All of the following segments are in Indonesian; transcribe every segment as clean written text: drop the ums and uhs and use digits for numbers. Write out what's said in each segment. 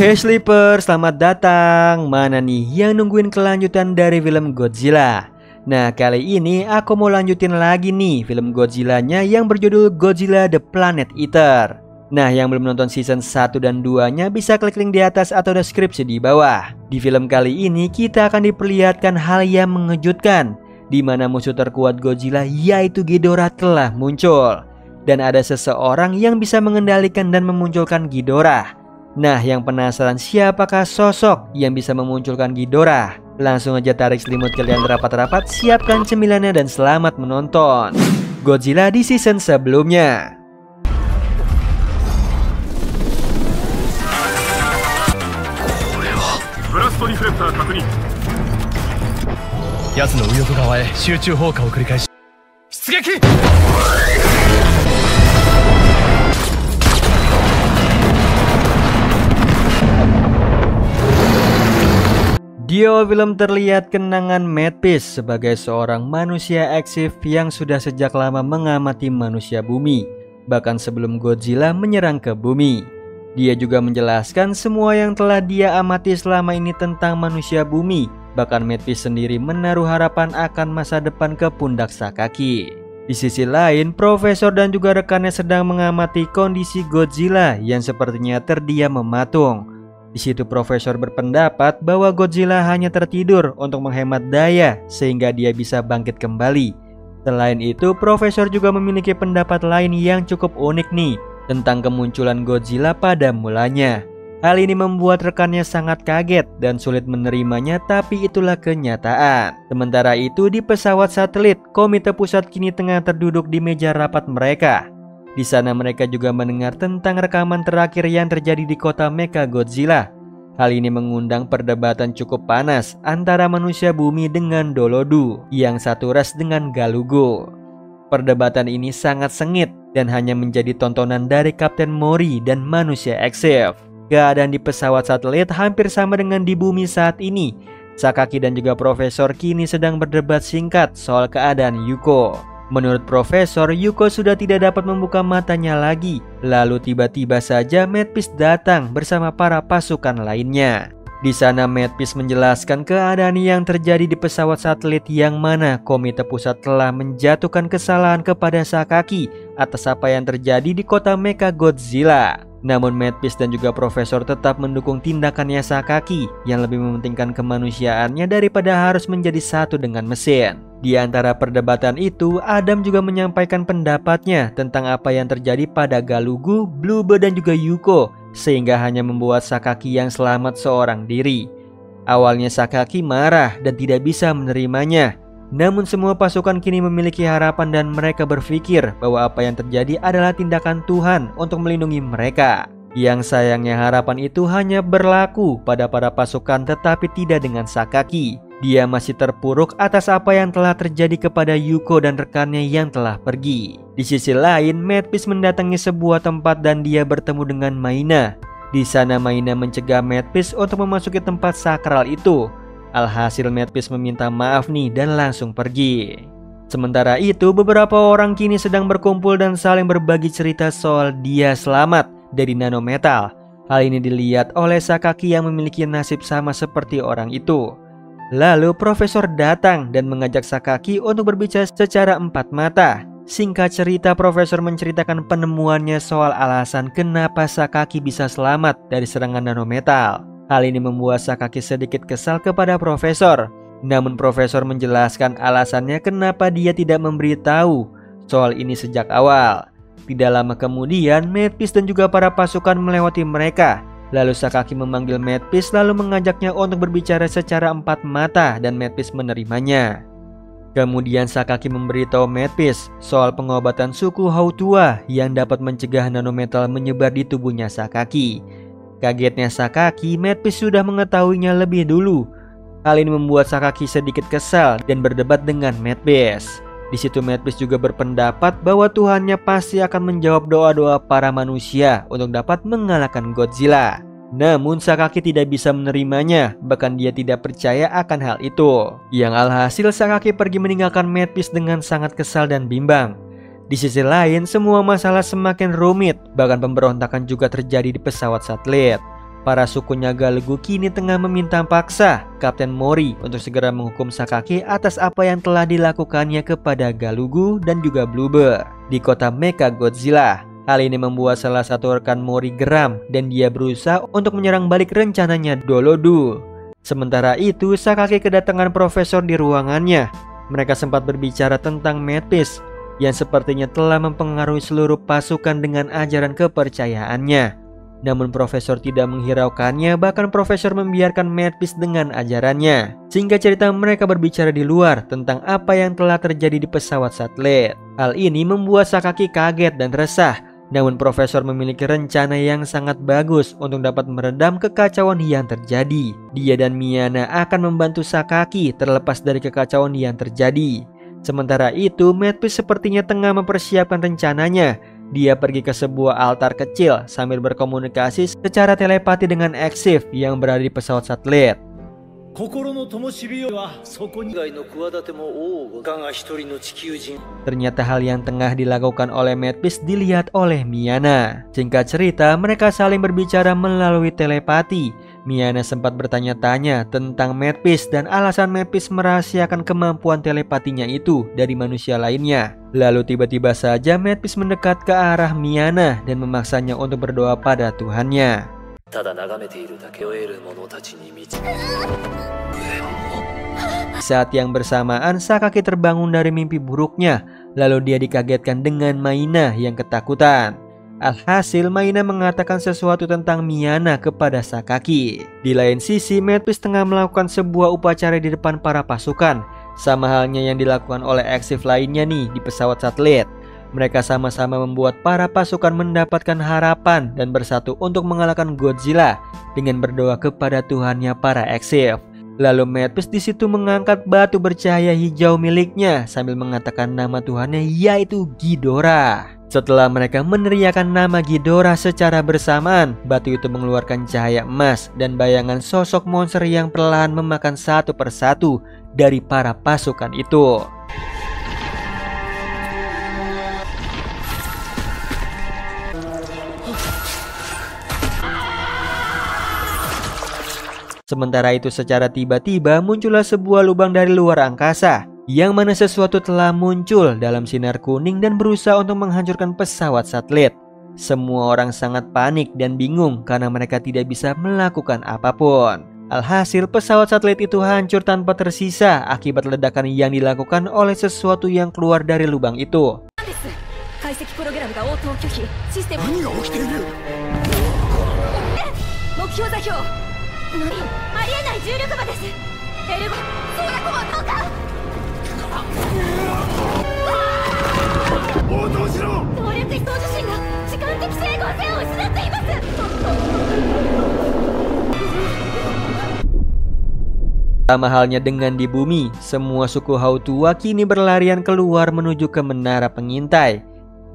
Hey Sleeper, selamat datang. Mana nih yang nungguin kelanjutan dari film Godzilla? Nah, kali ini aku mau lanjutin lagi nih film Godzilla-nya yang berjudul Godzilla The Planet Eater. Nah, yang belum nonton season 1 dan 2-nya bisa klik link di atas atau deskripsi di bawah. Di film kali ini kita akan diperlihatkan hal yang mengejutkan, di mana musuh terkuat Godzilla yaitu Ghidorah telah muncul. Dan ada seseorang yang bisa mengendalikan dan memunculkan Ghidorah. Nah, yang penasaran siapakah sosok yang bisa memunculkan Ghidorah? Langsung aja tarik selimut kalian rapat-rapat, siapkan cemilannya dan selamat menonton Godzilla di season sebelumnya. Di awal film terlihat kenangan Matt Peace sebagai seorang manusia eksif yang sudah sejak lama mengamati manusia bumi, bahkan sebelum Godzilla menyerang ke bumi. Dia juga menjelaskan semua yang telah dia amati selama ini tentang manusia bumi. Bahkan Matt Peace sendiri menaruh harapan akan masa depan ke pundak Sakaki. Di sisi lain, Profesor dan juga rekannya sedang mengamati kondisi Godzilla yang sepertinya terdiam mematung. Di situ Profesor berpendapat bahwa Godzilla hanya tertidur untuk menghemat daya sehingga dia bisa bangkit kembali. Selain itu, Profesor juga memiliki pendapat lain yang cukup unik nih tentang kemunculan Godzilla pada mulanya. Hal ini membuat rekannya sangat kaget dan sulit menerimanya, tapi itulah kenyataan. Sementara itu, di pesawat satelit, Komite Pusat kini tengah terduduk di meja rapat mereka. Di sana mereka juga mendengar tentang rekaman terakhir yang terjadi di kota Mecha Godzilla. Hal ini mengundang perdebatan cukup panas antara manusia bumi dengan Dolodu, yang satu ras dengan Galugo. Perdebatan ini sangat sengit dan hanya menjadi tontonan dari Kapten Mori dan manusia eksif. Keadaan di pesawat satelit hampir sama dengan di bumi saat ini. Sakaki dan juga Profesor kini sedang berdebat singkat soal keadaan Yuko. Menurut Profesor, Yuko sudah tidak dapat membuka matanya lagi. Lalu tiba-tiba saja Matt Peace datang bersama para pasukan lainnya. Di sana Matt Peace menjelaskan keadaan yang terjadi di pesawat satelit, yang mana Komite Pusat telah menjatuhkan kesalahan kepada Sakaki atas apa yang terjadi di kota Mecha Godzilla. Namun Matt Peace dan juga Profesor tetap mendukung tindakannya Sakaki yang lebih mementingkan kemanusiaannya daripada harus menjadi satu dengan mesin. Di antara perdebatan itu, Adam juga menyampaikan pendapatnya tentang apa yang terjadi pada Galugu, Bluebird dan juga Yuko, sehingga hanya membuat Sakaki yang selamat seorang diri. Awalnya Sakaki marah dan tidak bisa menerimanya. Namun semua pasukan kini memiliki harapan dan mereka berpikir bahwa apa yang terjadi adalah tindakan Tuhan untuk melindungi mereka. Yang sayangnya harapan itu hanya berlaku pada para pasukan tetapi tidak dengan Sakaki. Dia masih terpuruk atas apa yang telah terjadi kepada Yuko dan rekannya yang telah pergi. Di sisi lain, Matt Peace mendatangi sebuah tempat dan dia bertemu dengan Maina. Di sana Maina mencegah Matt Peace untuk memasuki tempat sakral itu. Alhasil Matt Peace meminta maaf nih dan langsung pergi. Sementara itu, beberapa orang kini sedang berkumpul dan saling berbagi cerita soal dia selamat dari nanometal. Hal ini dilihat oleh Sakaki yang memiliki nasib sama seperti orang itu. Lalu Profesor datang dan mengajak Sakaki untuk berbicara secara empat mata. Singkat cerita, Profesor menceritakan penemuannya soal alasan kenapa Sakaki bisa selamat dari serangan nanometal. Hal ini membuat Sakaki sedikit kesal kepada Profesor. Namun Profesor menjelaskan alasannya kenapa dia tidak memberitahu soal ini sejak awal. Tidak lama kemudian, Matt Peace dan juga para pasukan melewati mereka. Lalu Sakaki memanggil Matt Peace lalu mengajaknya untuk berbicara secara empat mata dan Matt Peace menerimanya. Kemudian Sakaki memberitahu Matt Peace soal pengobatan suku Hautua yang dapat mencegah nanometal menyebar di tubuhnya Sakaki. Kagetnya Sakaki, Matt Peace sudah mengetahuinya lebih dulu. Hal ini membuat Sakaki sedikit kesal dan berdebat dengan Matt Peace. Di situ Matt Peace juga berpendapat bahwa Tuhannya pasti akan menjawab doa-doa para manusia untuk dapat mengalahkan Godzilla. Namun Sakaki tidak bisa menerimanya, bahkan dia tidak percaya akan hal itu. Yang alhasil Sakaki pergi meninggalkan Matt Peace dengan sangat kesal dan bimbang. Di sisi lain, semua masalah semakin rumit, bahkan pemberontakan juga terjadi di pesawat satelit. Para sukunya Galugu kini tengah meminta paksa Kapten Mori untuk segera menghukum Sakaki atas apa yang telah dilakukannya kepada Galugu dan juga Bloober di kota Mechagodzilla. Hal ini membuat salah satu rekan Mori geram dan dia berusaha untuk menyerang balik rencananya Dolodu. Sementara itu, Sakaki kedatangan profesor di ruangannya. Mereka sempat berbicara tentang Mad Beast yang sepertinya telah mempengaruhi seluruh pasukan dengan ajaran kepercayaannya. Namun profesor tidak menghiraukannya, bahkan profesor membiarkan Mad Beast dengan ajarannya. Sehingga cerita mereka berbicara di luar tentang apa yang telah terjadi di pesawat satelit. Hal ini membuat Sakaki kaget dan resah. Namun profesor memiliki rencana yang sangat bagus untuk dapat meredam kekacauan yang terjadi. Dia dan Miana akan membantu Sakaki terlepas dari kekacauan yang terjadi. Sementara itu, Mad Beast sepertinya tengah mempersiapkan rencananya. Dia pergi ke sebuah altar kecil sambil berkomunikasi secara telepati dengan Exif yang berada di pesawat satelit. Ternyata hal yang tengah dilakukan oleh Mad Beast dilihat oleh Miana. Singkat cerita, mereka saling berbicara melalui telepati. Miana sempat bertanya-tanya tentang Mad Beast dan alasan Mad Beast merahasiakan kemampuan telepatinya itu dari manusia lainnya. Lalu tiba-tiba saja Mad Beast mendekat ke arah Miana dan memaksanya untuk berdoa pada Tuhannya. Saat yang bersamaan, Sakaki terbangun dari mimpi buruknya. Lalu dia dikagetkan dengan Maina yang ketakutan. Alhasil, Maina mengatakan sesuatu tentang Miana kepada Sakaki. Di lain sisi, Mad Beast tengah melakukan sebuah upacara di depan para pasukan. Sama halnya yang dilakukan oleh Exif lainnya nih di pesawat satelit. Mereka sama-sama membuat para pasukan mendapatkan harapan dan bersatu untuk mengalahkan Godzilla dengan berdoa kepada Tuhannya para Exif. Lalu Mad Beast di situ mengangkat batu bercahaya hijau miliknya sambil mengatakan nama Tuhannya, yaitu Ghidorah. Setelah mereka meneriakkan nama Ghidorah secara bersamaan, batu itu mengeluarkan cahaya emas dan bayangan sosok monster yang perlahan memakan satu persatu dari para pasukan itu. Sementara itu secara tiba-tiba muncullah sebuah lubang dari luar angkasa, yang mana sesuatu telah muncul dalam sinar kuning dan berusaha untuk menghancurkan pesawat satelit. Semua orang sangat panik dan bingung karena mereka tidak bisa melakukan apapun. Alhasil pesawat satelit itu hancur tanpa tersisa akibat ledakan yang dilakukan oleh sesuatu yang keluar dari lubang itu. Sama halnya dengan di bumi, semua suku Hautua kini berlarian keluar menuju ke menara pengintai.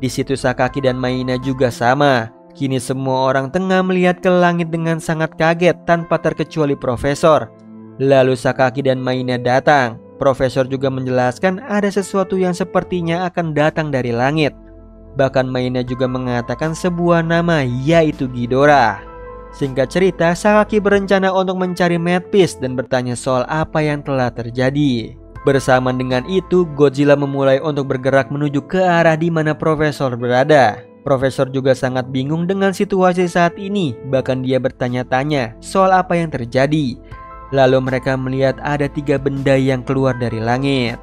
Di situ Sakaki dan Maina juga sama. Kini semua orang tengah melihat ke langit dengan sangat kaget tanpa terkecuali Profesor. Lalu Sakaki dan Maina datang. Profesor juga menjelaskan ada sesuatu yang sepertinya akan datang dari langit. Bahkan Maina juga mengatakan sebuah nama, yaitu Ghidorah. Singkat cerita, Sakaki berencana untuk mencari Mad Beast dan bertanya soal apa yang telah terjadi. Bersamaan dengan itu, Godzilla memulai untuk bergerak menuju ke arah di mana Profesor berada. Profesor juga sangat bingung dengan situasi saat ini, bahkan dia bertanya-tanya soal apa yang terjadi. Lalu mereka melihat ada 3 benda yang keluar dari langit.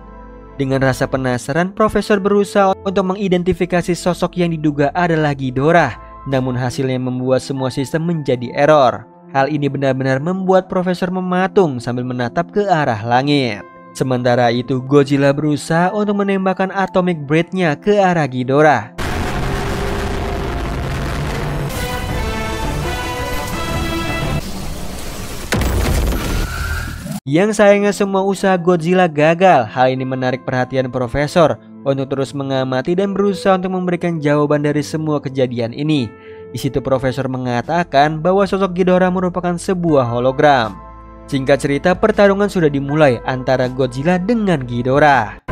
Dengan rasa penasaran, Profesor berusaha untuk mengidentifikasi sosok yang diduga adalah Ghidorah. Namun hasilnya membuat semua sistem menjadi error. Hal ini benar-benar membuat Profesor mematung sambil menatap ke arah langit. Sementara itu, Godzilla berusaha untuk menembakkan atomic breath-nya ke arah Ghidorah. Yang sayangnya semua usaha Godzilla gagal. Hal ini menarik perhatian Profesor untuk terus mengamati dan berusaha untuk memberikan jawaban dari semua kejadian ini. Di situ Profesor mengatakan bahwa sosok Ghidorah merupakan sebuah hologram. Singkat cerita, pertarungan sudah dimulai antara Godzilla dengan Ghidorah.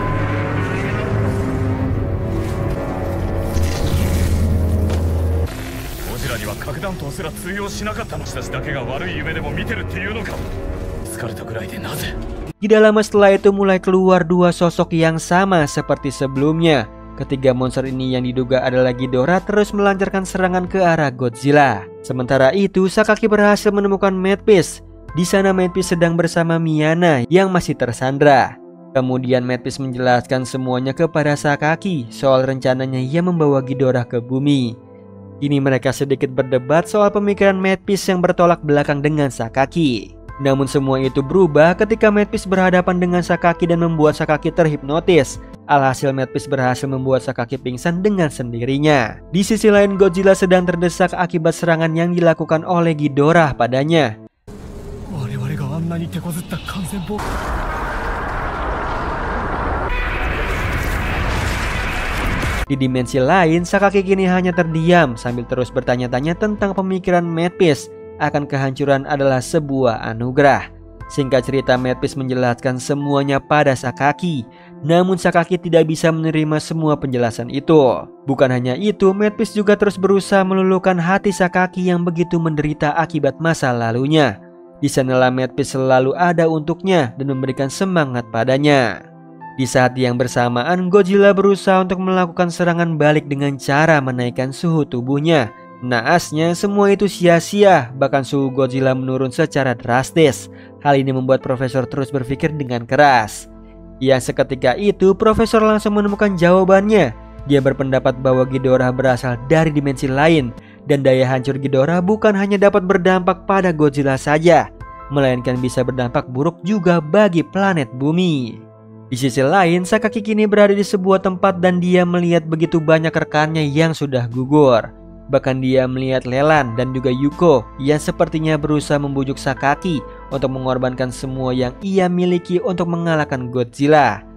Tidak lama setelah itu mulai keluar dua sosok yang sama seperti sebelumnya. Ketiga monster ini yang diduga adalah Ghidorah terus melancarkan serangan ke arah Godzilla. Sementara itu, Sakaki berhasil menemukan Madpiece. Di sana Madpiece sedang bersama Miana yang masih tersandra. Kemudian Madpiece menjelaskan semuanya kepada Sakaki soal rencananya ia membawa Ghidorah ke bumi. Kini mereka sedikit berdebat soal pemikiran Madpiece yang bertolak belakang dengan Sakaki. Namun semua itu berubah ketika Madpiece berhadapan dengan Sakaki dan membuat Sakaki terhipnotis. Alhasil Madpiece berhasil membuat Sakaki pingsan dengan sendirinya. Di sisi lain, Godzilla sedang terdesak akibat serangan yang dilakukan oleh Ghidorah padanya. Di dimensi lain, Sakaki kini hanya terdiam sambil terus bertanya-tanya tentang pemikiran Madpiece akan kehancuran adalah sebuah anugerah. Singkat cerita, Madpiece menjelaskan semuanya pada Sakaki. Namun Sakaki tidak bisa menerima semua penjelasan itu. Bukan hanya itu, Madpiece juga terus berusaha meluluhkan hati Sakaki yang begitu menderita akibat masa lalunya. Di sanalah Madpiece selalu ada untuknya dan memberikan semangat padanya. Di saat yang bersamaan, Godzilla berusaha untuk melakukan serangan balik dengan cara menaikkan suhu tubuhnya. Naasnya, semua itu sia-sia, bahkan suhu Godzilla menurun secara drastis. Hal ini membuat Profesor terus berpikir dengan keras. Yang seketika itu, Profesor langsung menemukan jawabannya. Dia berpendapat bahwa Ghidorah berasal dari dimensi lain, dan daya hancur Ghidorah bukan hanya dapat berdampak pada Godzilla saja, melainkan bisa berdampak buruk juga bagi planet bumi. Di sisi lain, Sakaki kini berada di sebuah tempat dan dia melihat begitu banyak rekannya yang sudah gugur. Bahkan dia melihat Leland dan juga Yuko yang sepertinya berusaha membujuk Sakaki untuk mengorbankan semua yang ia miliki untuk mengalahkan Godzilla.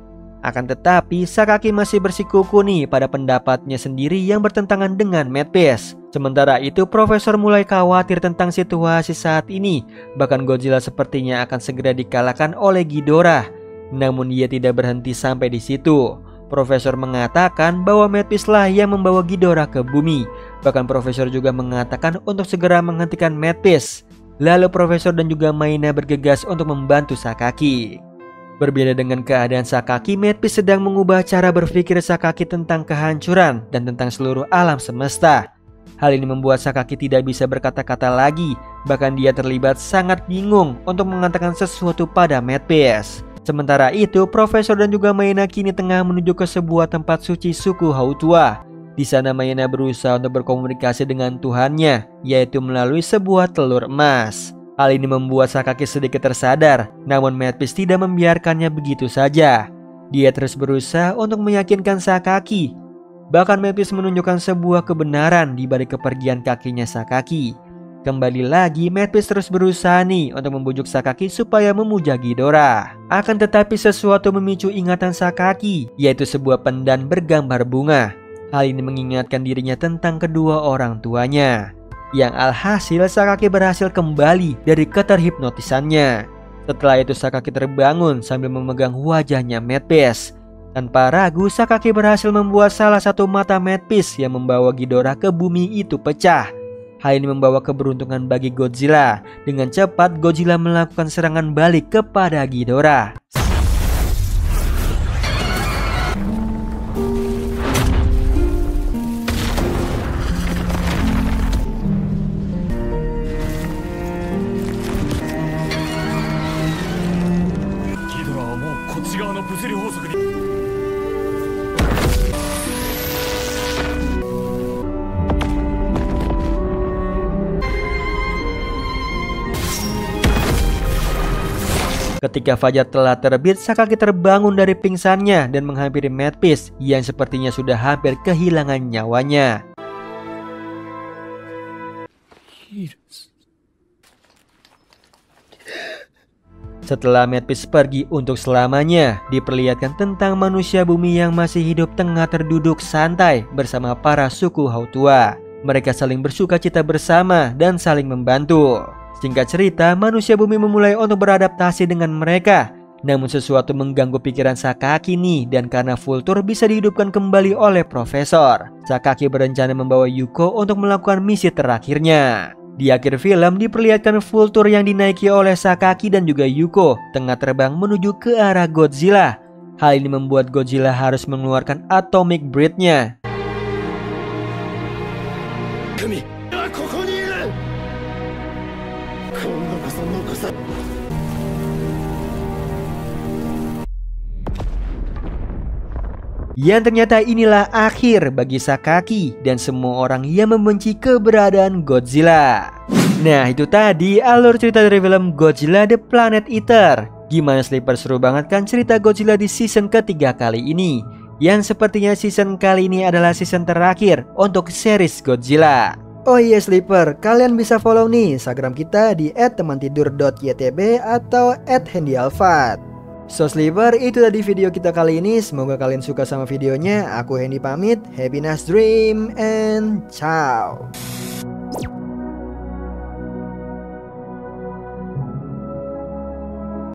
Akan tetapi, Sakaki masih bersikuku nih pada pendapatnya sendiri yang bertentangan dengan Madpiece. Sementara itu, Profesor mulai khawatir tentang situasi saat ini. Bahkan Godzilla sepertinya akan segera dikalahkan oleh Ghidorah. Namun dia tidak berhenti sampai di situ. Profesor mengatakan bahwa Madpiece lah yang membawa Ghidorah ke bumi. Bahkan Profesor juga mengatakan untuk segera menghentikan Madpiece. Lalu Profesor dan juga Maina bergegas untuk membantu Sakaki. Berbeda dengan keadaan Sakaki, Madpiece sedang mengubah cara berpikir Sakaki tentang kehancuran dan tentang seluruh alam semesta. Hal ini membuat Sakaki tidak bisa berkata-kata lagi. Bahkan dia terlibat sangat bingung untuk mengatakan sesuatu pada Madpiece. Sementara itu, Profesor dan juga Maina kini tengah menuju ke sebuah tempat suci suku Hautua. Di sana Maina berusaha untuk berkomunikasi dengan Tuhannya, yaitu melalui sebuah telur emas. Hal ini membuat Sakaki sedikit tersadar, namun Madpiece tidak membiarkannya begitu saja. Dia terus berusaha untuk meyakinkan Sakaki. Bahkan Madpiece menunjukkan sebuah kebenaran di balik kepergian kakinya Sakaki. Kembali lagi, Madpiece terus berusaha nih untuk membujuk Sakaki supaya memuja Ghidorah. Akan tetapi sesuatu memicu ingatan Sakaki, yaitu sebuah pendan bergambar bunga. Hal ini mengingatkan dirinya tentang kedua orang tuanya. Yang alhasil Sakaki berhasil kembali dari keterhipnotisannya. Setelah itu Sakaki terbangun sambil memegang wajahnya Madpiece. Tanpa ragu, Sakaki berhasil membuat salah satu mata Madpiece yang membawa Ghidorah ke bumi itu pecah. Hal ini membawa keberuntungan bagi Godzilla. Dengan cepat Godzilla melakukan serangan balik kepada Ghidorah. Ketika fajar telah terbit, Sakaki terbangun dari pingsannya dan menghampiri Madpiece yang sepertinya sudah hampir kehilangan nyawanya. Setelah Madpiece pergi untuk selamanya, diperlihatkan tentang manusia bumi yang masih hidup tengah terduduk santai bersama para suku Hautua. Mereka saling bersukacita bersama dan saling membantu. Singkat cerita, manusia bumi memulai untuk beradaptasi dengan mereka. Namun sesuatu mengganggu pikiran Sakaki nih, dan karena Vulture bisa dihidupkan kembali oleh Profesor. Sakaki berencana membawa Yuko untuk melakukan misi terakhirnya. Di akhir film diperlihatkan Vulture yang dinaiki oleh Sakaki dan juga Yuko tengah terbang menuju ke arah Godzilla. Hal ini membuat Godzilla harus mengeluarkan atomic breath-nya. Yang ternyata inilah akhir bagi Sakaki dan semua orang yang membenci keberadaan Godzilla. Nah, itu tadi alur cerita dari film Godzilla The Planet Eater. Gimana Sleeper, seru banget kan cerita Godzilla di season ketiga kali ini? Yang sepertinya season kali ini adalah season terakhir untuk series Godzilla. Oh iya Sleeper, kalian bisa follow nih Instagram kita di @temantidur.ytb atau @handyalfat. So Sleeper, itu tadi video kita kali ini. Semoga kalian suka sama videonya. Aku Hendy pamit. Happy nice dream and ciao.